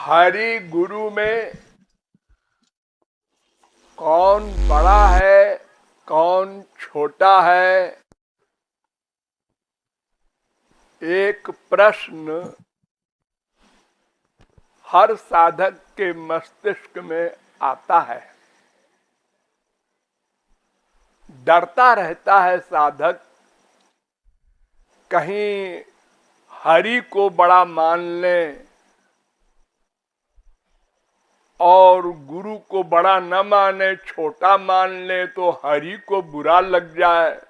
हरि गुरु में कौन बड़ा है कौन छोटा है, एक प्रश्न हर साधक के मस्तिष्क में आता है। डरता रहता है साधक, कहीं हरि को बड़ा मान ले और गुरु को बड़ा न माने, छोटा मान ले तो हरि को बुरा लग जाए,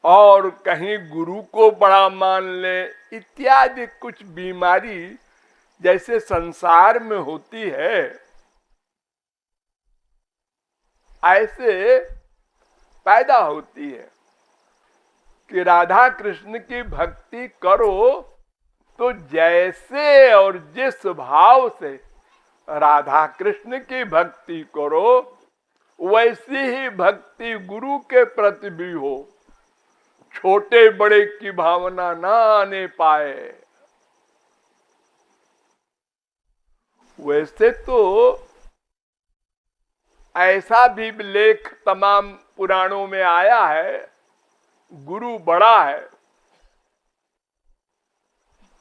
और कहीं गुरु को बड़ा मान ले, इत्यादि कुछ बीमारी जैसे संसार में होती है, ऐसे पैदा होती है कि राधा कृष्ण की भक्ति करो तो जैसे और जिस भाव से राधा कृष्ण की भक्ति करो वैसी ही भक्ति गुरु के प्रति भी हो, छोटे बड़े की भावना ना आने पाए। वैसे तो ऐसा भी लेख तमाम पुराणों में आया है, गुरु बड़ा है।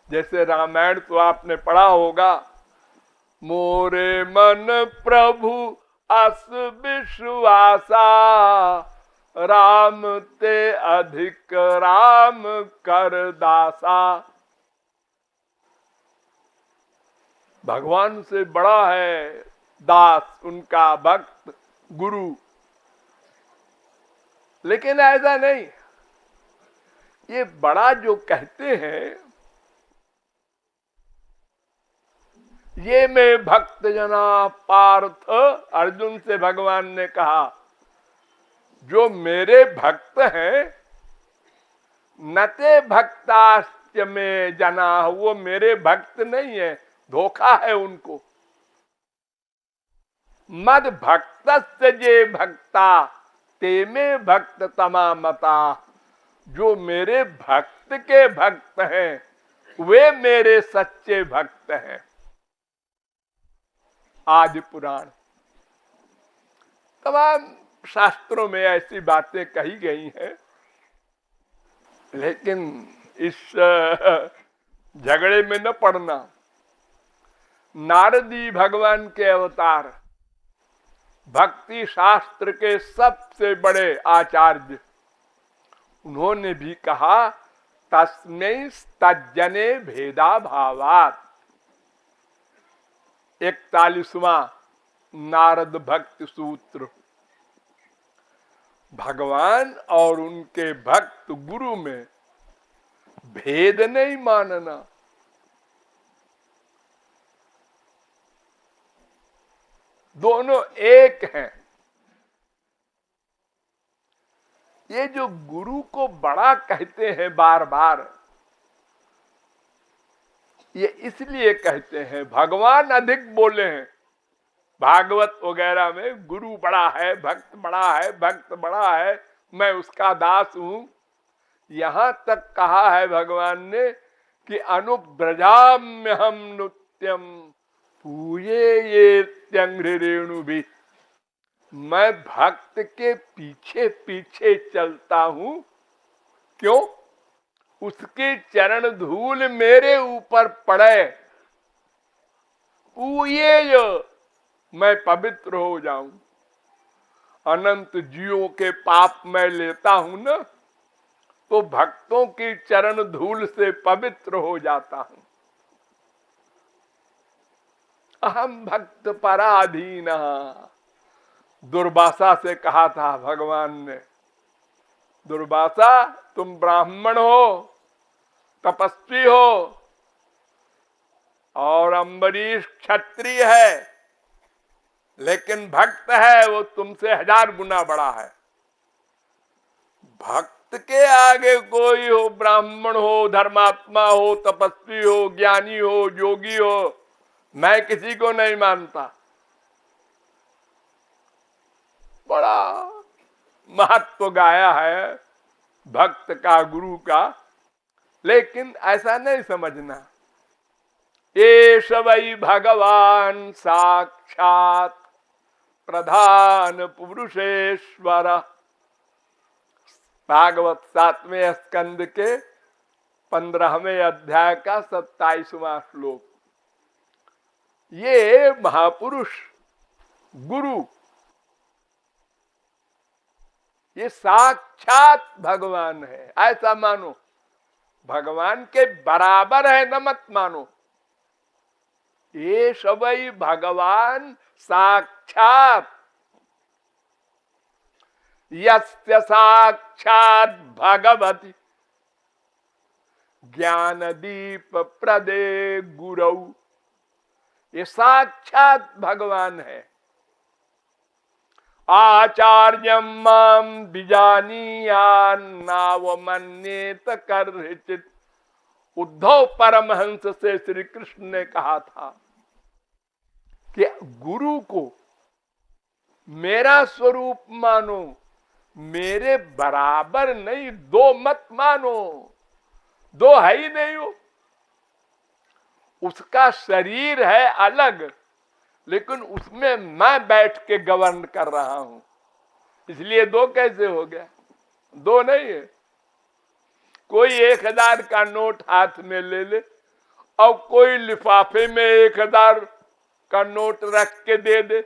जैसे रामायण तो आपने पढ़ा होगा, मोरे मन प्रभु अस विश्वासा, राम ते अधिक राम कर दासा। भगवान से बड़ा है दास, उनका भक्त गुरु। लेकिन ऐसा नहीं, ये बड़ा जो कहते हैं, ये में भक्त जना पार्थ, अर्जुन से भगवान ने कहा, जो मेरे भक्त हैं नते भक्ताश्च में जना, वो मेरे भक्त नहीं है, धोखा है उनको। मद भक्त जे भक्ता ते में भक्त तमा मता, जो मेरे भक्त के भक्त हैं वे मेरे सच्चे भक्त हैं। आदि पुराण तमाम शास्त्रों में ऐसी बातें कही गई हैं, लेकिन इस झगड़े में न पड़ना। नारदी भगवान के अवतार, भक्ति शास्त्र के सबसे बड़े आचार्य, उन्होंने भी कहा तस्मै तज्जने भेदा भावात। 41वां नारद भक्ति सूत्र। भगवान और उनके भक्त गुरु में भेद नहीं मानना। दोनों एक हैं। ये जो गुरु को बड़ा कहते हैं बार बार, ये इसलिए कहते हैं, भगवान अधिक बोले हैं भागवत वगैरह में, गुरु बड़ा है, भक्त बड़ा है, भक्त बड़ा है, मैं उसका दास हूं। यहां तक कहा है भगवान ने कि अनुब्रजाम्य हम नित्यम पूये ये त्यंग्रेणु भी, मैं भक्त के पीछे पीछे चलता हूं। क्यों? उसके चरण धूल मेरे ऊपर पड़े, पूये जो मैं पवित्र हो जाऊं। अनंत जीवों के पाप मैं लेता हूं ना, तो भक्तों की चरण धूल से पवित्र हो जाता हूं। अहम भक्त पराधीन, दुर्वासा से कहा था भगवान ने, दुर्वासा तुम ब्राह्मण हो, तपस्वी हो, और अम्बरीश क्षत्रिय है, लेकिन भक्त है वो तुमसे 1000 गुना बड़ा है। भक्त के आगे कोई हो, ब्राह्मण हो, धर्मात्मा हो, तपस्वी हो, ज्ञानी हो, योगी हो, मैं किसी को नहीं मानता। बड़ा महत्व गाया है भक्त का, गुरु का। लेकिन ऐसा नहीं समझना। एष वै भगवान साक्षात प्रधान पुरुषेश्वर। भागवत 7वें स्कंद के 15वें अध्याय का 27वां श्लोक। ये महापुरुष गुरु, ये साक्षात भगवान है, ऐसा मानो। भगवान के बराबर है न मत मानो। ये सवै भगवान साक्षात, यस्य साक्षात भगवती ज्ञानदीप प्रदे गुरौ। ये साक्षात भगवान है। आचार्यम माम बीजानीयान्नावमन्येत कर्हिचित्। उद्धव परमहंस से श्री कृष्ण ने कहा था कि गुरु को मेरा स्वरूप मानो, मेरे बराबर नहीं, दो मत मानो। दो है ही नहीं हो। उसका शरीर है अलग, लेकिन उसमें मैं बैठ के गवर्न कर रहा हूं, इसलिए दो कैसे हो गया? दो नहीं है। कोई 1000 का नोट हाथ में ले ले और कोई लिफाफे में 1000 का नोट रख के दे दे,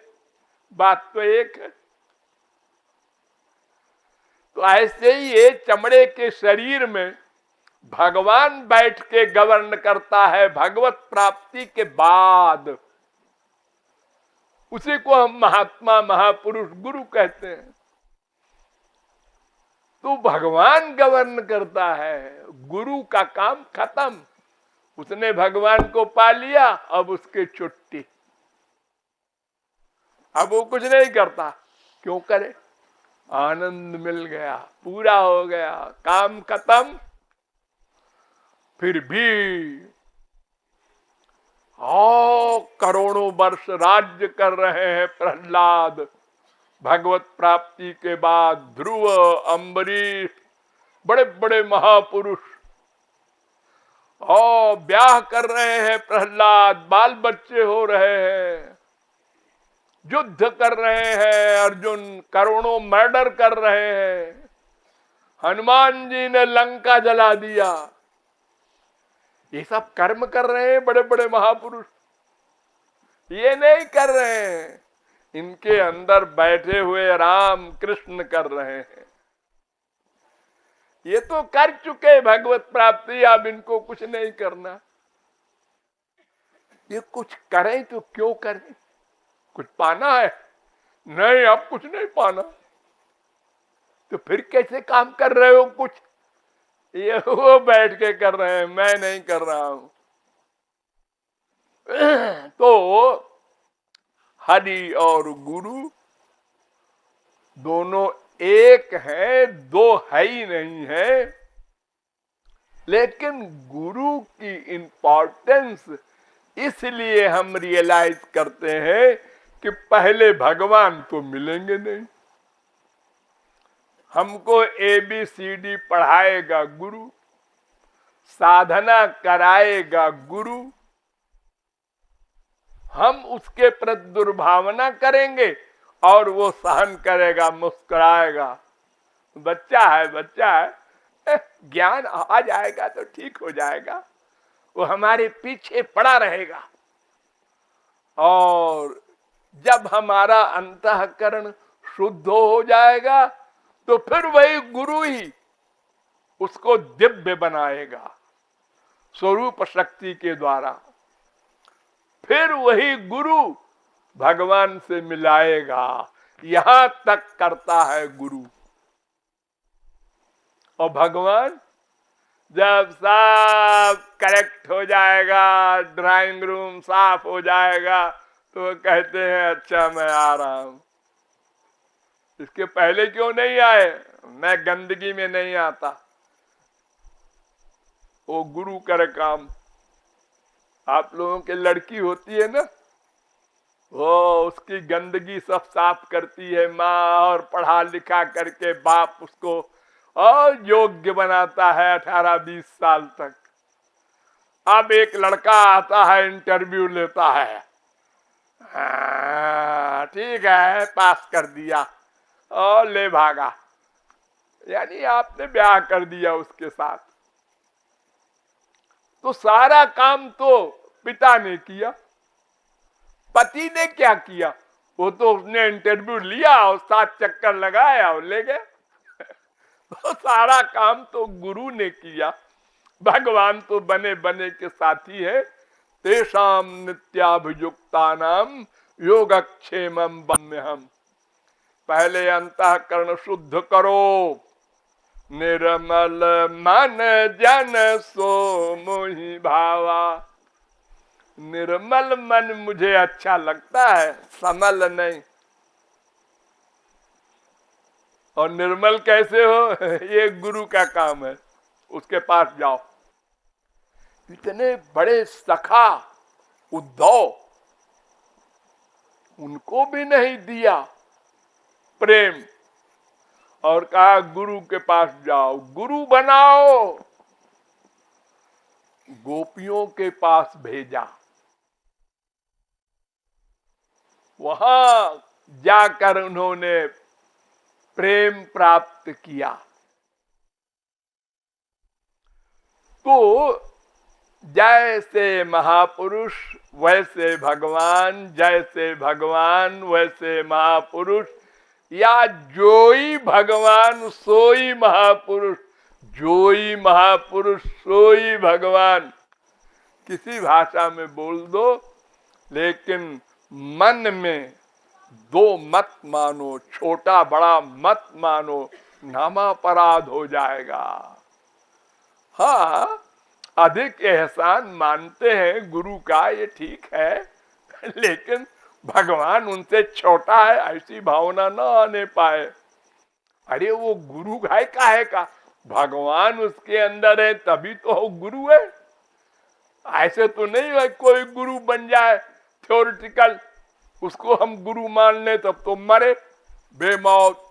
बात तो एक है। तो ऐसे ही ये चमड़े के शरीर में भगवान बैठ के गवर्न करता है भगवत प्राप्ति के बाद। उसी को हम महात्मा, महापुरुष, गुरु कहते हैं। तो भगवान गवर्न करता है, गुरु का काम खत्म। उसने भगवान को पा लिया, अब उसकी छुट्टी। अब वो कुछ नहीं करता। क्यों करे? आनंद मिल गया, पूरा हो गया, काम खत्म। फिर भी करोड़ों वर्ष राज्य कर रहे हैं प्रहलाद। भगवत प्राप्ति के बाद ध्रुव, अम्बरीश, बड़े बड़े महापुरुष और ब्याह कर रहे हैं प्रहलाद, बाल बच्चे हो रहे हैं, युद्ध कर रहे हैं, अर्जुन करोड़ों मर्डर कर रहे हैं, हनुमान जी ने लंका जला दिया। ये सब कर्म कर रहे हैं बड़े बड़े महापुरुष। ये नहीं कर रहे हैं, इनके अंदर बैठे हुए राम कृष्ण कर रहे हैं। ये तो कर चुके भगवत प्राप्ति, अब इनको कुछ नहीं करना। ये कुछ करें तो क्यों करें? कुछ पाना है? नहीं, अब कुछ नहीं पाना। तो फिर कैसे काम कर रहे हो? कुछ ये वो बैठ के कर रहे हैं, मैं नहीं कर रहा हूं। तो हरि और गुरु दोनों एक है, दो है ही नहीं है। लेकिन गुरु की इंपॉर्टेंस इसलिए हम रियलाइज करते हैं कि पहले भगवान तो मिलेंगे नहीं। हमको ABCD पढ़ाएगा गुरु, साधना कराएगा गुरु, हम उसके प्रति दुर्भावना करेंगे और वो सहन करेगा, मुस्कुराएगा। बच्चा है, बच्चा है, ज्ञान आ जाएगा तो ठीक हो जाएगा। वो हमारे पीछे पड़ा रहेगा। और जब हमारा अंतःकरण शुद्ध हो जाएगा तो फिर वही गुरु ही उसको दिव्य बनाएगा स्वरूप शक्ति के द्वारा। फिर वही गुरु भगवान से मिलाएगा। यहां तक करता है गुरु। और भगवान जब सब करेक्ट हो जाएगा, ड्राइंग रूम साफ हो जाएगा, तो कहते हैं अच्छा मैं आ रहा हूं। इसके पहले क्यों नहीं आए? मैं गंदगी में नहीं आता। वो गुरु करे काम। आप लोगों के लड़की होती है ना, वो उसकी गंदगी सब साफ करती है माँ, और पढ़ा लिखा करके बाप उसको और योग्य बनाता है 18-20 साल तक। अब एक लड़का आता है, इंटरव्यू लेता है, ठीक है पास कर दिया और ले भागा, यानी आपने ब्याह कर दिया उसके साथ। तो सारा काम तो पिता ने किया, पति ने क्या किया? वो तो उसने इंटरव्यू लिया और 7 चक्कर लगाया और ले गए। तो सारा काम तो गुरु ने किया। भगवान तो बने बने के साथी है। तेषाम नित्याभियुक्तानाम योगक्षेमम वम्यहम्। पहले अंतःकरण शुद्ध करो, निर्मल मन जन सो मोहि भावा। निर्मल मन मुझे अच्छा लगता है, समल नहीं। और निर्मल कैसे हो? ये गुरु का काम है, उसके पास जाओ। इतने बड़े सखा उद्धव, उनको भी नहीं दिया प्रेम, और कहा गुरु के पास जाओ, गुरु बनाओ। गोपियों के पास भेजा, वहां जाकर उन्होंने प्रेम प्राप्त किया। तो जैसे महापुरुष वैसे भगवान, जैसे भगवान वैसे महापुरुष, या जोई भगवान सोई महापुरुष, जोई महापुरुष सोई भगवान। किसी भाषा में बोल दो, लेकिन मन में दो मत मानो, छोटा बड़ा मत मानो, नामापराध हो जाएगा। हाँ, अधिक एहसान मानते हैं गुरु का, ये ठीक है, लेकिन भगवान उनसे छोटा है ऐसी भावना न आने पाए। अरे वो गुरु है काहे का? भगवान उसके अंदर है तभी तो वो गुरु है। ऐसे तो नहीं है कोई गुरु बन जाए थ्योरेटिकल, उसको हम गुरु मान ले तब तो मरे बेमौत।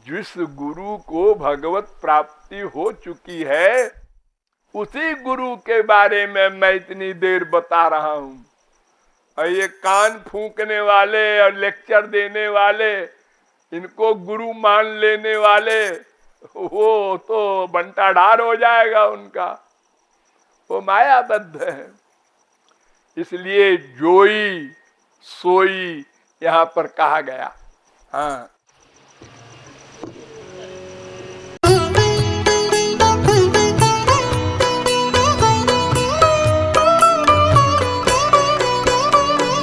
जिस गुरु को भगवत प्राप्ति हो चुकी है, उसी गुरु के बारे में मैं इतनी देर बता रहा हूं। और ये कान फूंकने वाले और लेक्चर देने वाले, इनको गुरु मान लेने वाले, वो तो बंटा ढार हो जाएगा उनका, वो मायाबद्ध है। इसलिए जोई सोई यहां पर कहा गया। हाँ,